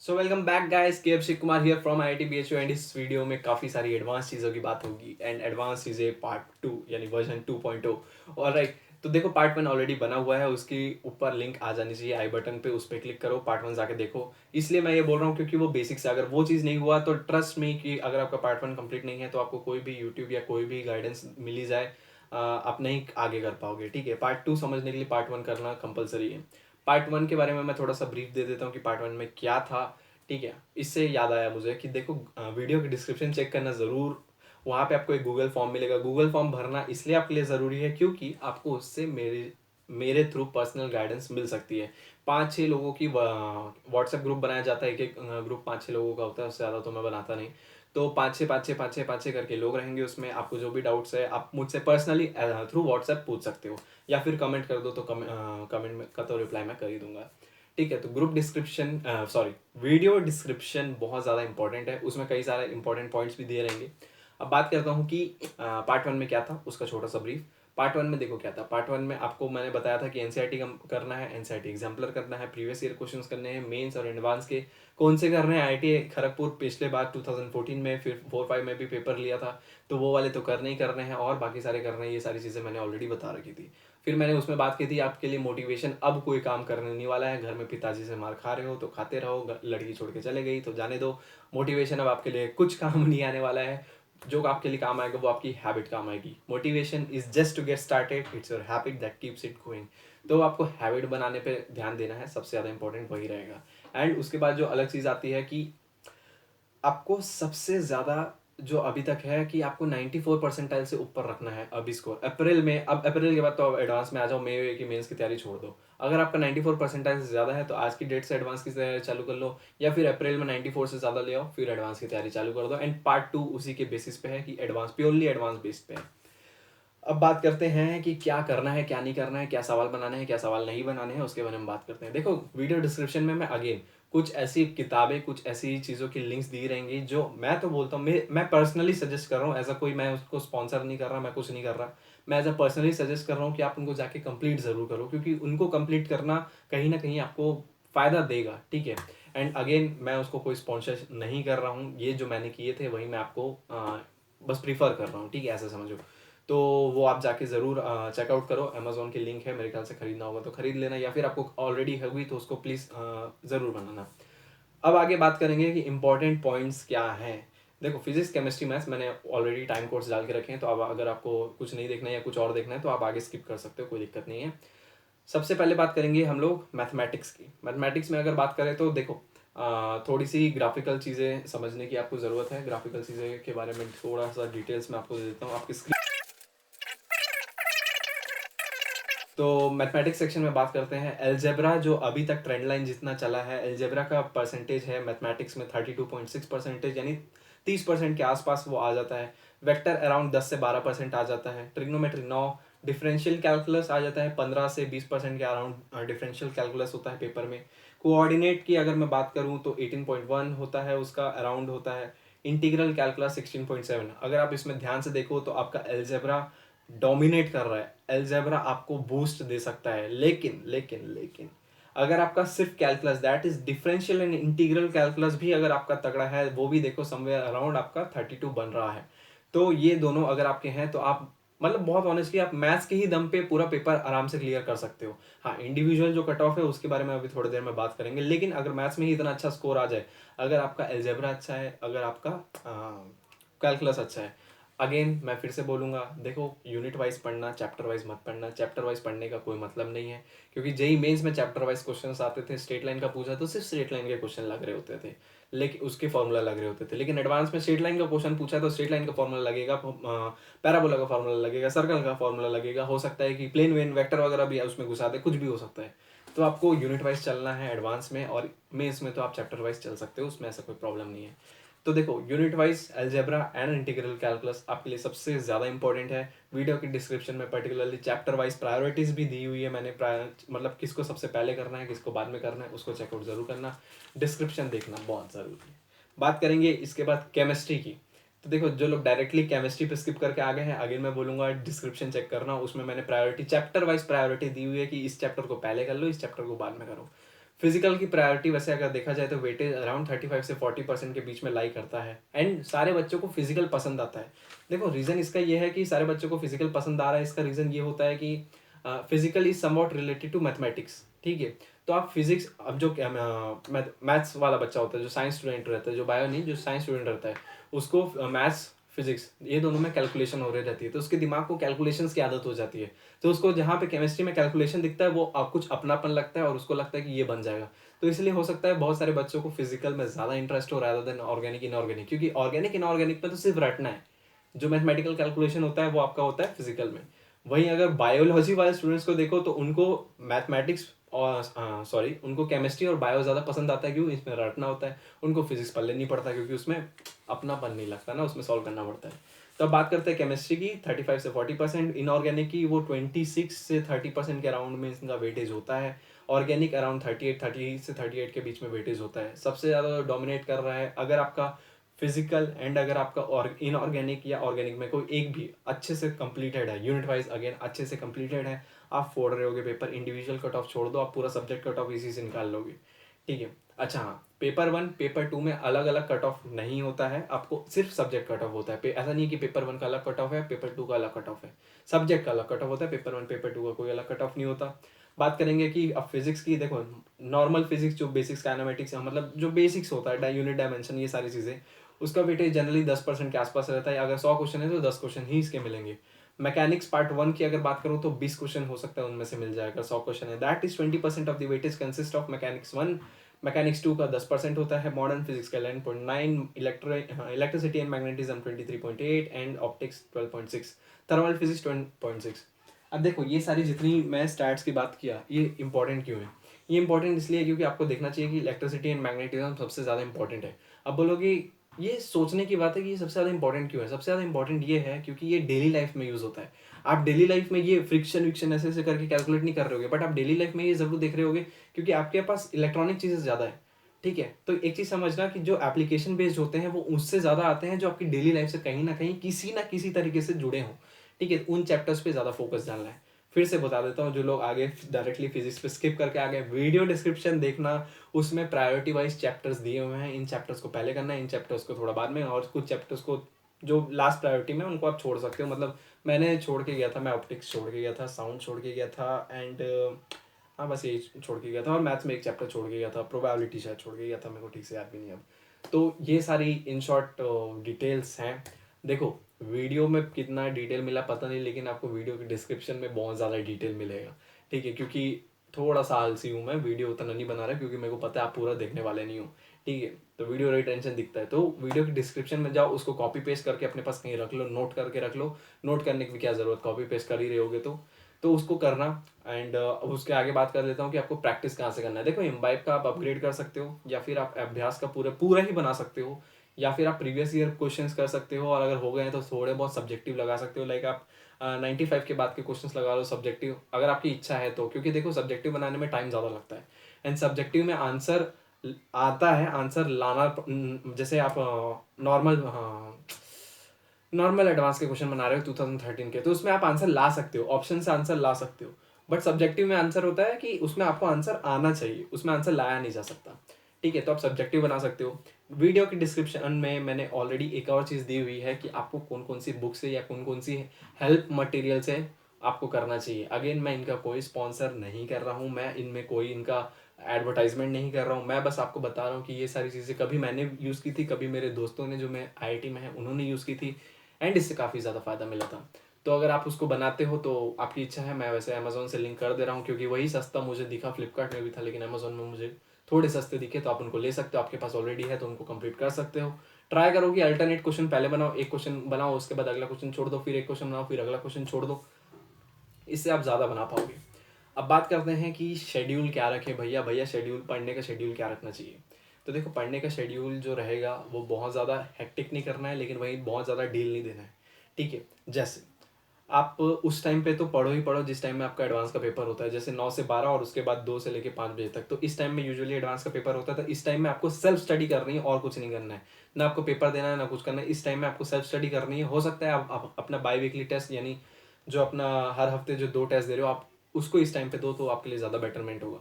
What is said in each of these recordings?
So welcome back guys, K Abhishek Kumar here from IIT BHU and इस video में काफ़ी सारी एडवांस चीज़ों की बात होगी एंड एडवांस चीज़ें पार्ट 2 यानी वर्जन 2.0। और राइट, तो देखो पार्ट 1 ऑलरेडी बना हुआ है, उसकी ऊपर लिंक आ जानी चाहिए आई बटन पे, उस पर क्लिक करो, पार्ट 1 जाके देखो। इसलिए मैं ये बोल रहा हूँ क्योंकि वो बेसिक्स है, अगर वो चीज़ नहीं हुआ तो ट्रस्ट मी कि अगर आपका पार्ट 1 कंप्लीट नहीं है तो आपको कोई भी यूट्यूब या कोई भी गाइडेंस मिल ही जाए, आप नहीं आगे कर पाओगे। ठीक है, पार्ट 2 समझने के लिए पार्ट 1 करना कंपलसरी है। पार्ट 1 के बारे में मैं थोड़ा सा ब्रीफ दे देता हूँ कि पार्ट 1 में क्या था। ठीक है, इससे याद आया मुझे कि देखो, वीडियो की डिस्क्रिप्शन चेक करना ज़रूर। वहाँ पे आपको एक गूगल फॉर्म मिलेगा। गूगल फॉर्म भरना इसलिए आपके लिए ज़रूरी है क्योंकि आपको उससे मेरे मेरे थ्रू पर्सनल गाइडेंस मिल सकती है। 5-6 लोगों की व्हाट्सएप ग्रुप बनाया जाता है। एक एक ग्रुप 5-6 लोगों का होता है, उससे ज़्यादा तो मैं बनाता नहीं। तो 5-6 करके लोग रहेंगे उसमें। आपको जो भी डाउट्स है आप मुझसे पर्सनली थ्रू व्हाट्सएप पूछ सकते हो, या फिर कमेंट कर दो तो कमेंट का तो रिप्लाई मैं कर ही दूंगा। ठीक है, तो group description sorry video description बहुत ज़्यादा इंपॉर्टेंट है, उसमें कई सारे इंपॉर्टेंट पॉइंट्स भी दिए रहेंगे। अब बात करता हूँ कि पार्ट 1 में क्या था, उसका छोटा सा ब्रीफ। पार्ट 1 में देखो क्या था। पार्ट 1 में आपको मैंने बताया था कि एनसीईआरटी करना है, एनसीईआरटी एग्जाम्पलर करना है, प्रीवियस ईयर क्वेश्चंस करने हैं, मेंस और एडवांस के कौन से करने हैं। आईआईटी खड़गपुर पिछले बार 2014 में, फिर 4-5 में भी पेपर लिया था, तो वो वाले तो करने ही करने हैं और बाकी सारे करने हैं। ये सारी चीज़ें मैंने ऑलरेडी बता रखी थी। फिर मैंने उसमें बात की थी आपके लिए मोटिवेशन, अब कोई काम करने नहीं वाला है। घर में पिताजी से मार खा रहे हो तो खाते रहो, लड़की छोड़ के चले गई तो जाने दो। मोटिवेशन अब आपके लिए कुछ काम नहीं आने वाला है। जो आपके लिए काम आएगा वो आपकी हैबिट काम आएगी। Motivation is just to get started, it's your habit that keeps it going. तो आपको हैबिट बनाने पे ध्यान देना है, सबसे ज़्यादा इंपॉर्टेंट वही रहेगा। एंड उसके बाद जो अलग चीज़ आती है कि आपको सबसे ज़्यादा जो अभी तक है कि आपको 94 परसेंटाइल से ऊपर रखना है अभी स्कोर अप्रैल में। अब अप्रैल के बाद तो अब एडवांस में आ जाओ, मे की मेंस की तैयारी छोड़ दो। अगर आपका 94 परसेंटाइल से ज़्यादा है तो आज की डेट से एडवांस की तैयारी चालू कर लो, या फिर अप्रैल में 94 से ज़्यादा ले आओ, फिर एडवांस की तैयारी चालू कर दो। एंड पार्ट 2 उसी के बेसिस पे है कि एडवांस, प्योरली एडवांस बेस्ड पे है। अब बात करते हैं कि क्या करना है, क्या नहीं करना है, क्या सवाल बनाने हैं, क्या सवाल नहीं बनाने हैं, उसके बारे में बात करते हैं। देखो, वीडियो डिस्क्रिप्शन में मैं अगेन कुछ ऐसी किताबें, कुछ ऐसी चीज़ों की लिंक्स दी रहेंगी जो मैं तो बोलता हूँ, मैं पर्सनली सजेस्ट कर रहा हूँ। ऐसा कोई मैं उसको स्पॉन्सर नहीं कर रहा, मैं कुछ नहीं कर रहा। मैं एज अ पर्सनली सजेस्ट कर रहा हूँ कि आप उनको जाके कंप्लीट ज़रूर करो, क्योंकि उनको कंप्लीट करना कहीं ना कहीं आपको फ़ायदा देगा। ठीक है, एंड अगेन मैं उसको कोई स्पॉन्सर नहीं कर रहा हूँ। ये जो मैंने किए थे वही मैं आपको बस प्रीफर कर रहा हूँ। ठीक है, ऐसा समझो। तो वो आप जाके ज़रूर चेकआउट करो। अमेजोन की लिंक है, मेरे ख्याल से खरीदना होगा तो खरीद लेना, या फिर आपको ऑलरेडी है हुई तो उसको प्लीज़ ज़रूर बनाना। अब आगे बात करेंगे कि इंपॉर्टेंट पॉइंट्स क्या हैं। देखो, फिजिक्स केमिस्ट्री मैथ्स मैंने ऑलरेडी टाइम कोर्स डाल के रखे हैं, तो अब अगर आपको कुछ नहीं देखना है या कुछ और देखना है तो आप आगे स्किप कर सकते हो, कोई दिक्कत नहीं है। सबसे पहले बात करेंगे हम लोग मैथमेटिक्स की। मैथमेटिक्स में अगर बात करें तो देखो, थोड़ी सी ग्राफिकल चीज़ें समझने की आपको ज़रूरत है। ग्राफिकल चीज़ें के बारे में थोड़ा सा डिटेल्स में आपको दे देता हूँ। आपकी स्क्रीन, तो मैथमेटिक्स सेक्शन में बात करते हैं। अलजेब्रा जो अभी तक ट्रेंड लाइन जितना चला है, अलजेब्रा का परसेंटेज है मैथमेटिक्स में 32.6%, यानी 30% के आसपास वो आ जाता है। वेक्टर अराउंड 10 से 12% आ जाता है। ट्रिग्नोमेट्री 9। डिफरेंशियल कैलकुलस आ जाता है 15 से 20% के अराउंड। डिफरेंशियल कैलकुलस होता है पेपर में। कोऑर्डिनेट की अगर मैं बात करूँ तो 18.1 होता है, उसका अराउंड होता है। Integral calculus 16.7। अगर आप इसमें ध्यान से देखो तो आपका अलजेब्रा डोमिनेट कर रहा है। अलजेब्रा आपको बूस्ट दे सकता है, लेकिन लेकिन लेकिन अगर आपका सिर्फ calculus, that is differential and integral calculus भी अगर आपका तगड़ा है, वो भी देखो समवेयर अराउंड आपका 32 बन रहा है। तो ये दोनों अगर आपके हैं तो आप मतलब बहुत ऑनेस्टली आप मैथ्स के ही दम पे पूरा पेपर आराम से क्लियर कर सकते हो। हाँ, इंडिविजुअल जो कट ऑफ है उसके बारे में अभी थोड़ी देर में बात करेंगे, लेकिन अगर मैथ्स में ही इतना अच्छा स्कोर आ जाए, अगर आपका अलजेब्रा अच्छा है, अगर आपका कैलकुलस अच्छा है, अगेन मैं फिर से बोलूँगा, देखो यूनिट वाइज पढ़ना, चैप्टर वाइज मत पढ़ना। चैप्टर वाइज पढ़ने का कोई मतलब नहीं है, क्योंकि जेई मेंस में चैप्टर वाइज क्वेश्चंस आते थे। स्ट्रेट लाइन का पूछा तो सिर्फ स्ट्रेट लाइन के क्वेश्चन लग रहे होते थे, लेकिन उसके फॉर्मूला लग रहे होते थे। लेकिन एडवांस में स्ट्रेट लाइन का क्वेश्चन पूछा तो स्ट्रेट लाइन का फॉर्मूला लगेगा, पैराबोला का फॉर्मूला लगेगा, सर्कल का फॉर्मूला लगेगा, हो सकता है कि प्लेन वेन वेक्टर वगैरह भी उसमें घुसा दे, कुछ भी हो सकता है। तो आपको यूनिट वाइज चलना है एडवांस में, और मेंस में तो आप चैप्टर वाइज चल सकते हो, उसमें ऐसा कोई प्रॉब्लम नहीं है। तो देखो, unit wise algebra and integral calculus आपके लिए सबसे ज़्यादा इंपॉर्टेंट है। वीडियो की डिस्क्रिप्शन में पर्टिकुलरली चैप्टर वाइज प्रायोरिटीज़ भी दी हुई है मैंने, मतलब किसको सबसे पहले करना है, किसको बाद में करना है, उसको चेकआउट ज़रूर करना। डिस्क्रिप्शन देखना बहुत ज़रूरी है। बात करेंगे इसके बाद केमिस्ट्री की। तो देखो, जो लोग डायरेक्टली केमिस्ट्री पे स्किप करके आ गए हैं, अगेन मैं बोलूँगा डिस्क्रिप्शन चेक करना। उसमें मैंने प्रायोरिटी, चैप्टर वाइज प्रायोरिटी दी हुई है कि इस चैप्टर को पहले कर लो, इस चैप्टर को बाद में करो। फिजिकल की प्रायोरिटी वैसे अगर देखा जाए तो वेटेज अराउंड 35 से 40% के बीच में लाई करता है, एंड सारे बच्चों को फिजिकल पसंद आता है। देखो रीज़न इसका ये है कि सारे बच्चों को फिजिकल पसंद आ रहा है, इसका रीज़न ये होता है कि physical is somewhat related to mathematics, ठीक है। तो आप फिजिक्स, अब जो मैथ्स वाला बच्चा होता है, जो साइंस स्टूडेंट रहता है, जो बायो नहीं, जो साइंस स्टूडेंट रहता है, उसको मैथ्स फिजिक्स ये दोनों में कैलकुलेशन हो रही रहती है, तो उसके दिमाग को कैलकुलेशंस की आदत हो जाती है। तो उसको जहाँ पे केमिस्ट्री में कैलकुलेशन दिखता है वो कुछ अपनापन लगता है और उसको लगता है कि ये बन जाएगा। तो इसलिए हो सकता है बहुत सारे बच्चों को फिजिकल में ज़्यादा इंटरेस्ट हो रहा देन ऑर्गेनिक इनऑर्गेनिक, क्योंकि ऑर्गेनिक इनऑर्गेनिक में तो सिर्फ रटना है, जो मैथमेटिकल कैलकुलेशन होता है वो आपका होता है फिजिकल में। वहीं अगर बायोलॉजी वाले स्टूडेंट्स को देखो तो उनको मैथमेटिक्स और सॉरी उनको केमिस्ट्री और बायो ज़्यादा पसंद आता है, क्यों, इसमें रटना होता है। उनको फिजिक्स पढ़ने नहीं पड़ता क्योंकि उसमें अपनापन नहीं लगता ना, उसमें सॉल्व करना पड़ता है। तो अब बात करते हैं केमिस्ट्री की, 35 से 40%, इनऑर्गेनिक की वो 26 से 30% के अराउंड में इसका वेटेज होता है। ऑर्गेनिक अराउंड 30 से 38 के बीच में वेटेज होता है। सबसे ज़्यादा डोमिनेट कर रहा है अगर आपका फिजिकल एंड अगर आपका और इनऑर्गेनिक या ऑर्गेनिक में कोई एक भी अच्छे से कंप्लीटेड है, यूनिट वाइज अगेन अच्छे से कंप्लीटेड है, आप फोड़ रहे होगे पेपर, इंडिविजुअल कट ऑफ छोड़ दो, आप पूरा सब्जेक्ट कट ऑफ इसी से निकाल लोगे, ठीक है। अच्छा हाँ, पेपर 1 पेपर 2 में अलग अलग कट ऑफ नहीं होता है, आपको सिर्फ सब्जेक्ट कट ऑफ होता है। ऐसा नहीं है कि पेपर 1 का अलग कट ऑफ है, पेपर 2 का अलग कट ऑफ है, सब्जेक्ट का अलग कट ऑफ होता है। पेपर 1 पेपर 2 का कोई अलग कट ऑफ नहीं होता। बात करेंगे कि अब फिजिक्स की, देखो नॉर्मल फिजिक्स जो बेसिक्स काइनेमेटिक्स है, मतलब जो बेसिक्स होता है, यूनिट डायमेंशन, ये सारी चीज़ें, उसका वेटेज जनरली 10% के आसपास रहता है। अगर 100 क्वेश्चन है तो 10 क्वेश्चन ही इसके मिलेंगे। मैकेनिक्स पार्ट 1 की अगर बात करूँ तो 20 क्वेश्चन हो सकता है उनमें से मिल जाए, अगर 100 क्वेश्चन है। That is 20% of the weightage consist of mechanics 1। Mechanics 2 का 10% होता है, मॉडर्न फिजिक्स का 11.9, electricity and magnetism 23.8 and optics 12.6, thermal physics 20.6। अब देखो ये सारी जितनी मैं स्टैट्स की बात किया, ये इंपॉर्टेंट क्यों है? ये इंपॉर्टेंट इसलिए है क्योंकि आपको देखना चाहिए कि इलेक्ट्रिसिटी एंड मैग्नेटिज्म सबसे ज़्यादा इंपॉर्टेंट है। अब बोलोगे ये सोचने की बात है कि ये सबसे ज़्यादा इंपॉर्टेंट क्यों है? सबसे ज़्यादा इंपॉर्टेंट ये है क्योंकि ये डेली लाइफ में यूज़ होता है। आप डेली लाइफ में ये फ्रिक्शन विक्शन ऐसे ऐसे करके कैलकुलेट नहीं कर रहे होगे, बट आप डेली लाइफ में ये ज़रूर देख रहे होगे क्योंकि आपके पास इलेक्ट्रॉनिक चीज़ें ज़्यादा है, ठीक है। तो एक चीज़ समझना कि जो एप्लीकेशन बेस्ड होते हैं वो उससे ज़्यादा आते हैं जो आपकी डेली लाइफ से कहीं ना कहीं किसी ना किसी तरीके से जुड़े हों, ठीक है। उन चैप्टर्स पे ज़्यादा फोकस डालना है। फिर से बता देता हूँ, जो लोग आगे डायरेक्टली फिजिक्स पे स्किप करके आ गए, वीडियो डिस्क्रिप्शन देखना, उसमें प्रायोरिटी वाइज चैप्टर्स दिए हुए हैं। इन चैप्टर्स को पहले करना है, इन चैप्टर्स को थोड़ा बाद में, और कुछ चैप्टर्स को जो लास्ट प्रायोरिटी में उनको आप छोड़ सकते हो। मतलब मैंने छोड़ के गया था, मैं ऑप्टिक्स छोड़ के गया था, साउंड छोड़ के गया था, एंड हाँ बस यही छोड़ के गया था, और मैथ्स में एक चैप्टर छोड़ के गया था, प्रोबेबिलिटी शायद छोड़ के गया था, मेरे को ठीक से याद भी नहीं अब। तो ये सारी इन शॉर्ट डिटेल्स हैं। देखो वीडियो में कितना डिटेल मिला पता नहीं, लेकिन आपको वीडियो के डिस्क्रिप्शन में बहुत ज़्यादा डिटेल मिलेगा, ठीक है। क्योंकि थोड़ा सा आलसी हूँ मैं, वीडियो उतना नहीं बना रहा क्योंकि मेरे को पता है आप पूरा देखने वाले नहीं हो, ठीक है। तो वीडियो रिटेंशन दिखता है, तो वीडियो की डिस्क्रिप्शन में जाओ, उसको कॉपी पेस्ट करके अपने पास कहीं रख लो, नोट करके रख लो। नोट करने की भी क्या ज़रूरत, कॉपी पेस्ट कर ही रहे होगे तो उसको करना। एंड उसके आगे बात कर लेता हूँ कि आपको प्रैक्टिस कहाँ से करना है। देखो इम्बाइब का आप अपग्रेड कर सकते हो, या फिर आप अभ्यास का पूरा पूरा ही बना सकते हो, या फिर आप प्रीवियस ईयर क्वेश्चंस कर सकते हो, और अगर हो गए हैं तो थोड़े बहुत सब्जेक्टिव लगा सकते हो। लाइक आप 95 के बाद के क्वेश्चंस लगा लो सब्जेक्टिव, अगर आपकी इच्छा है तो, क्योंकि देखो सब्जेक्टिव बनाने में टाइम ज़्यादा लगता है, एंड सब्जेक्टिव में आंसर आता है, आंसर लाना जैसे आप नॉर्मल, हाँ नॉर्मल एडवांस के क्वेश्चन बना रहे हो 2013 के, तो उसमें आप आंसर ला सकते हो, ऑप्शन से आंसर ला सकते हो। बट सब्जेक्टिव में आंसर होता है कि उसमें आपको आंसर आना चाहिए, उसमें आंसर लाया नहीं जा सकता, ठीक है। तो आप सब्जेक्टिव बना सकते हो। वीडियो के डिस्क्रिप्शन में मैंने ऑलरेडी एक और चीज़ दी हुई है कि आपको कौन कौन सी बुक से या कौन कौन सी हेल्प मटेरियल से आपको करना चाहिए। अगेन मैं इनका कोई स्पॉन्सर नहीं कर रहा हूँ, मैं इनमें कोई इनका एडवर्टाइजमेंट नहीं कर रहा हूँ, मैं बस आपको बता रहा हूँ कि ये सारी चीज़ें कभी मैंने यूज़ की थी, कभी मेरे दोस्तों ने जो मैं आईआईटी में है उन्होंने यूज़ की थी, एंड इससे काफ़ी ज़्यादा फ़ायदा मिला था। तो अगर आप उसको बनाते हो तो आपकी इच्छा है, मैं वैसे अमेज़ोन से लिंक कर दे रहा हूँ, क्योंकि वही सस्ता मुझे दिखा, फ्लिपकार्ट में भी था लेकिन अमेज़ोन में मुझे थोड़े सस्ते दिखे, तो आप उनको ले सकते हो, आपके पास ऑलरेडी है तो उनको कंप्लीट कर सकते हो। ट्राई करो कि अल्टरनेट क्वेश्चन पहले बनाओ, एक क्वेश्चन बनाओ उसके बाद अगला क्वेश्चन छोड़ दो, फिर एक क्वेश्चन बनाओ फिर अगला क्वेश्चन छोड़ दो, इससे आप ज़्यादा बना पाओगे। अब बात करते हैं कि शेड्यूल क्या रखे भैया, शेड्यूल, पढ़ने का शेड्यूल क्या रखना चाहिए। तो देखो पढ़ने का शेड्यूल जो रहेगा वो बहुत ज़्यादा हेक्टिक नहीं करना है, लेकिन वही बहुत ज़्यादा डील नहीं देना है, ठीक है। जैसे आप उस टाइम पे तो पढ़ो ही पढ़ो जिस टाइम में आपका एडवांस का पेपर होता है, जैसे 9 से 12 और उसके बाद 2 से लेके 5 बजे तक, तो इस टाइम में यूजुअली एडवांस का पेपर होता है। तो इस टाइम में आपको सेल्फ स्टडी करनी है और कुछ नहीं करना है, ना आपको पेपर देना है ना कुछ करना है, इस टाइम में आपको सेल्फ स्टडी करनी है। हो सकता है आप अपना बाई वीकली टेस्ट, यानी जो अपना हर हफ्ते जो 2 टेस्ट दे रहे हो आप, उसको इस टाइम पे दो तो आपके लिए ज़्यादा बेटरमेंट होगा।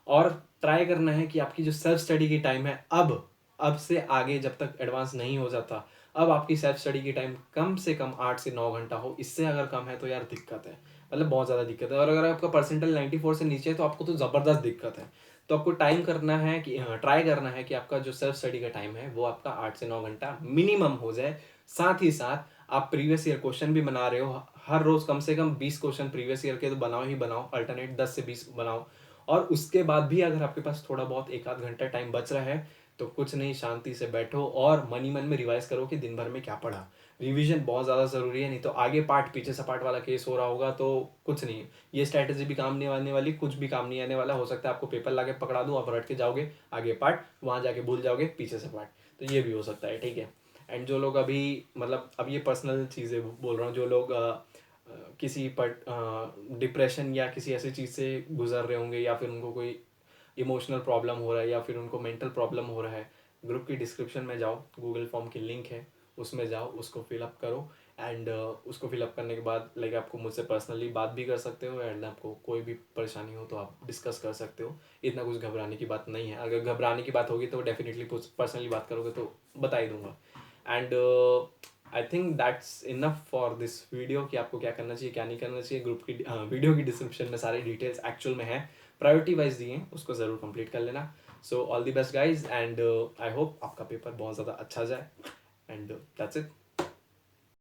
और ट्राई करना है कि आपकी जो सेल्फ स्टडी की टाइम है अब से आगे जब तक एडवांस नहीं हो जाता, अब आपकी सेल्फ स्टडी की टाइम कम से कम 8 से 9 घंटा हो। इससे अगर कम है तो यार दिक्कत है, मतलब बहुत ज़्यादा दिक्कत है। और अगर आपका परसेंटाइल 94 से नीचे है तो आपको तो ज़बरदस्त दिक्कत है। तो आपको टाइम करना है कि ट्राई करना है कि आपका जो सेल्फ स्टडी का टाइम है वो आपका 8 से 9 घंटा मिनिमम हो जाए। साथ ही साथ आप प्रीवियस ईयर क्वेश्चन भी बना रहे हो, हर रोज कम से कम 20 क्वेश्चन प्रीवियस ईयर के तो बनाओ ही बनाओ, अल्टरनेट 10 से 20 बनाओ। और उसके बाद भी अगर आपके पास थोड़ा बहुत एक आध घंटा टाइम बच रहा है तो कुछ नहीं, शांति से बैठो और मन ही मन में रिवाइज करो कि दिन भर में क्या पढ़ा। रिवीजन बहुत ज़्यादा ज़रूरी है, नहीं तो आगे पार्ट पीछे सपाट वाला केस हो रहा होगा तो कुछ नहीं। ये स्ट्रैटेजी भी काम नहीं आने वाली, कुछ भी काम नहीं आने वाला। हो सकता है आपको पेपर लाके पकड़ा दूँ, आप रट के जाओगे, आगे पार्ट वहाँ जाके भूल जाओगे, पीछे से पार्ट। तो ये भी हो सकता है, ठीक है। एंड जो लोग अभी, मतलब अब ये पर्सनल चीज़ें बोल रहा हूँ, जो लोग किसी पर डिप्रेशन या किसी ऐसी चीज़ से गुजर रहे होंगे, या फिर उनको कोई इमोशनल प्रॉब्लम हो रहा है, या फिर उनको मेंटल प्रॉब्लम हो रहा है, ग्रुप की डिस्क्रिप्शन में जाओ, गूगल फॉर्म की लिंक है, उसमें जाओ, उसको फिलअप करो। एंड उसको फिलअप करने के बाद लाइक आपको मुझसे पर्सनली बात भी कर सकते हो, एंड आपको कोई भी परेशानी हो तो आप डिस्कस कर सकते हो। इतना कुछ घबराने की बात नहीं है। अगर घबराने की बात होगी तो डेफिनेटली पर्सनली बात करोगे तो बता ही दूंगा। And I think that's enough for this video कि आपको क्या करना चाहिए क्या नहीं करना चाहिए। ग्रुप की वीडियो की डिस्क्रिप्शन में सारी डिटेल्स एक्चुअल में है, प्रायोरिटी वाइज दिए हैं, उसको ज़रूर कंप्लीट कर लेना। So all the best guys, and I hope आपका पेपर बहुत ज़्यादा अच्छा जाए, एंड दैट्स इट।